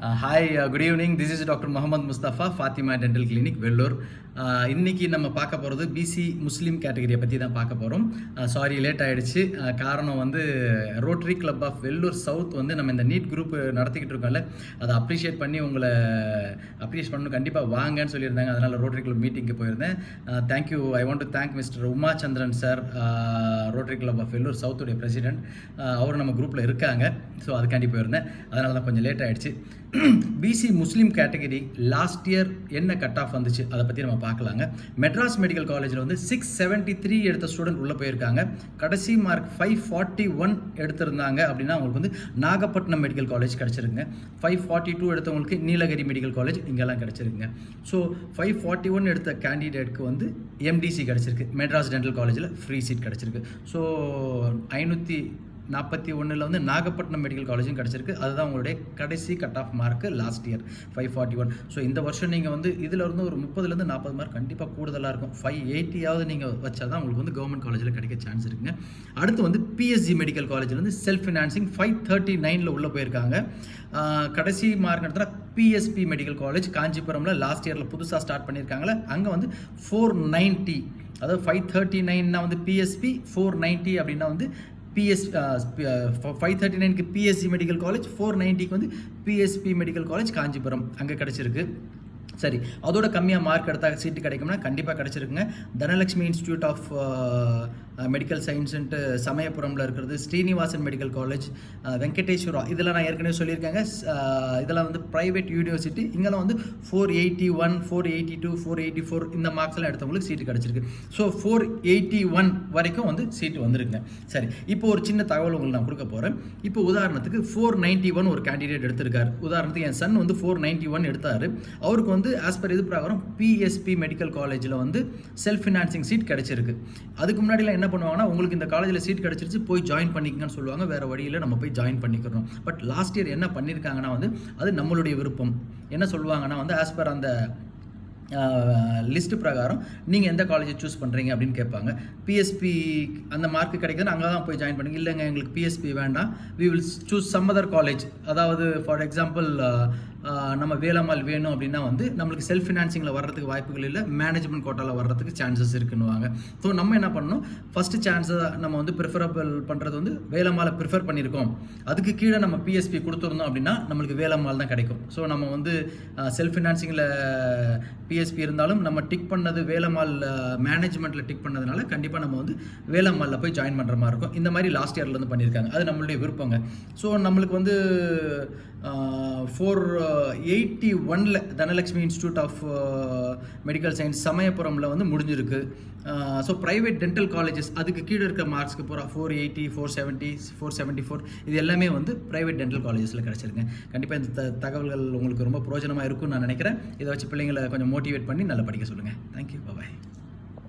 Hi, good evening. This is Dr. Muhammad Mustafa, Fatima Dental Clinic, Vellore. இன்னைக்கு நம்ம பார்க்க போகிறது பிசி முஸ்லீம் கேட்டகரியை பற்றி தான் பார்க்க போகிறோம். சாரி லேட் ஆகிடுச்சு. காரணம் வந்து rotary club of Vellore south வந்து நம்ம இந்த நீட் குரூப் நடத்திக்கிட்டு இருக்கோம்ல, அதை அப்ரிஷியேட் பண்ணி உங்களை அப்ரிஷியேட் பண்ணணும், கண்டிப்பாக வாங்கன்னு சொல்லியிருந்தாங்க. அதனால் ரோட்டரி கிளப் மீட்டிங்க்கு போயிருந்தேன். Thank you. I want to thank mister Uma Chandran sir, rotary club of Vellore சவுத்துடைய பிரசிடென்ட். அவர் நம்ம குரூப்பில் இருக்காங்க. ஸோ அதுக்காண்டி போயிருந்தேன். அதனால தான் கொஞ்சம் லேட் ஆகிடுச்சு. பிசி முஸ்லீம் கேட்டகரி லாஸ்ட் இயர் என்ன கட் ஆஃப் வந்துச்சு அதை பற்றி நம்ம பார்க்கலாங்க. மெட்ராஸ் மெடிக்கல் காலேஜில் வந்து 673 எடுத்த ஸ்டூடெண்ட் உள்ளே போயிருக்காங்க. கடைசி மார்க் 541 எடுத்திருந்தாங்க அப்படின்னா அவங்களுக்கு வந்து நாகப்பட்டினம் மெடிக்கல் காலேஜ் கிடச்சிருக்குங்க. 542 எடுத்தவங்களுக்கு நீலகிரி மெடிக்கல் காலேஜ் இங்கெல்லாம் கிடச்சிருக்குங்க. ஸோ 541 எடுத்த கேண்டிடேட்க்கு வந்து எம்டிசி கிடச்சிருக்கு. மெட்ராஸ் டென்டல் காலேஜில் ஃப்ரீ சீட் கிடச்சிருக்கு. ஸோ 541 வந்து நாகப்பட்டினம் மெடிக்கல் காலேஜும் கிடச்சிருக்கு. அதுதான் உங்களுடைய கடைசி cut off mark last year 541. So இந்த வருஷம் நீங்கள் வந்து இதில் இருந்து ஒரு 30 40 மார்க் கண்டிப்பாக கூடுதலாக இருக்கும். 580 நீங்கள் வச்சா தான் உங்களுக்கு வந்து கவர்மெண்ட் காலேஜில் கிடைக்க சான்ஸ் இருக்குங்க. அடுத்து வந்து பிஎஸ்ஜி மெடிக்கல் காலேஜில் வந்து செல்ஃப் ஃபினான்சிங் 539 உள்ளே போயிருக்காங்க. கடைசி மார்க் எடுத்தால் பிஎஸ்பி மெடிக்கல் காலேஜ் காஞ்சிபுரமில் லாஸ்ட் இயரில் புதுசாக ஸ்டார்ட் பண்ணியிருக்காங்களே, அங்கே வந்து 490, அதாவது 539 வந்து பிஎஸ்பி, 490 அப்படின்னா வந்து 539க்கு பிஎஸ்சி மெடிக்கல் காலேஜ், 490க்கு வந்து பிஎஸ்பி மெடிக்கல் காலேஜ் காஞ்சிபுரம் அங்கே கிடச்சிருக்கு. சரி, அதோட கம்மியாக மார்க் எடுத்தால் சீட்டு கிடைக்கும்னா கண்டிப்பாக கிடச்சிருக்குங்க. தனலட்சுமி இன்ஸ்டியூட் ஆஃப் மெடிக்கல் சயின்ஸுன்ட்டு சமயபுரமில் இருக்கிறது, ஸ்ரீனிவாசன் மெடிக்கல் காலேஜ், வெங்கடேஸ்வரா, இதெல்லாம் நான் ஏற்கனவே சொல்லியிருக்காங்க. இதெல்லாம் வந்து ப்ரைவேட் யூனிவர்சிட்டி. இங்கெல்லாம் வந்து 481, 482, 484 இந்த மார்க்ஸ்லாம் எடுத்தவங்களுக்கு சீட்டு கிடச்சிருக்கு. ஸோ 481 வரைக்கும் வந்து சீட்டு வந்துருக்குங்க. சரி, இப்போ ஒரு சின்ன தகவல் உங்களுக்கு நான் கொடுக்க போகிறேன். இப்போ உதாரணத்துக்கு 491 ஒரு கேண்டிடேட் எடுத்திருக்காரு. உதாரணத்துக்கு என் சன் வந்து 491 எடுத்தார். அவருக்கு வந்து ஆஸ் பர் இது பிரகாரம் பிஎஸ்பி மெடிக்கல் காலேஜில் வந்து செல்ஃப் ஃபினான்சிங் சீட் கிடைச்சிருக்கு. அதுக்கு முன்னாடிலாம் என்ன பண்ணுவாங்கன்னா, உங்களுக்கு இந்த காலேஜில் சீட் கிடச்சிருச்சு, போய் ஜாயின் பண்ணிக்கங்கன்னு சொல்லுவாங்க. வேறு வழியில் நம்ம போய் ஜாயின் பண்ணிக்கிறோம். பட் லாஸ்ட் இயர் என்ன பண்ணியிருக்காங்கன்னா வந்து அது நம்மளுடைய விருப்பம். என்ன சொல்லுவாங்கன்னா வந்து ஆஸ் பர் அந்த லிஸ்ட் பிரகாரம் நீங்கள் எந்த காலேஜை சூஸ் பண்ணுறீங்க அப்படின்னு கேட்பாங்க. பிஎஸ்பி அந்த மார்க் கிடைக்குதுன்னு அங்கே தான் போய் ஜாயின் பண்ணுங்க. இல்லைங்க எங்களுக்கு பிஎஸ்பி வேண்டாம், we will choose some other college. அதாவது ஃபார் எக்ஸாம்பிள் நம்ம வேலம்மாள் வேணும் அப்படின்னா வந்து நம்மளுக்கு செல்ஃப் ஃபினான்சிங்கில் வர்றதுக்கு வாய்ப்புகள் இல்லை, மேனேஜ்மெண்ட் கோட்டாவில் வர்றதுக்கு சான்சஸ் இருக்குன்னுவாங்க. ஸோ நம்ம என்ன பண்ணணும், ஃபஸ்ட்டு சான்ஸை நம்ம வந்து ப்ரிஃபரபிள் பண்ணுறது வந்து வேலம்மாளை ப்ரிஃபர் பண்ணியிருக்கோம். அதுக்கு கீழே நம்ம பிஎஸ்பி கொடுத்துருந்தோம் அப்படின்னா நம்மளுக்கு வேலம்மாள் தான் கிடைக்கும். ஸோ நம்ம வந்து செல்ஃப் ஃபினான்சிங்கில் பிஎஸ்பி இருந்தாலும் நம்ம டிக் பண்ணது வேலம்மாள் மேனேஜ்மெண்ட்டில் டிக் பண்ணதுனால கண்டிப்பாக நம்ம வந்து வேலம்மாளில் போய் ஜாயின் பண்ணுற மாதிரி இருக்கும். இந்த மாதிரி லாஸ்ட் இயர்லேருந்து பண்ணியிருக்காங்க. அது நம்மளுடைய விருப்பங்க. ஸோ நம்மளுக்கு வந்து 481 Dhanalakshmi institute of medical science சமயபுரமில் வந்து முடிஞ்சிருக்கு. ஸோ ப்ரைவேட் டென்டல் காலேஜஸ் அதுக்கு கீழே இருக்க மார்க்ஸ்க்கு பூரா 480, 470, 474 இது எல்லாமே வந்து ப்ரைவேட் டென்டல் காலேஜஸில் கிடச்சிருங்க. கண்டிப்பாக இந்த தகவல்கள் உங்களுக்கு ரொம்ப பிரயோஜனமாக இருக்கும்னு நான் நினைக்கிறேன். இதை வச்சு பிள்ளைங்களை கொஞ்சம் மோட்டிவேட் பண்ணி நல்லா படிக்க சொல்லுங்கள். தேங்க்யூ, பாய்.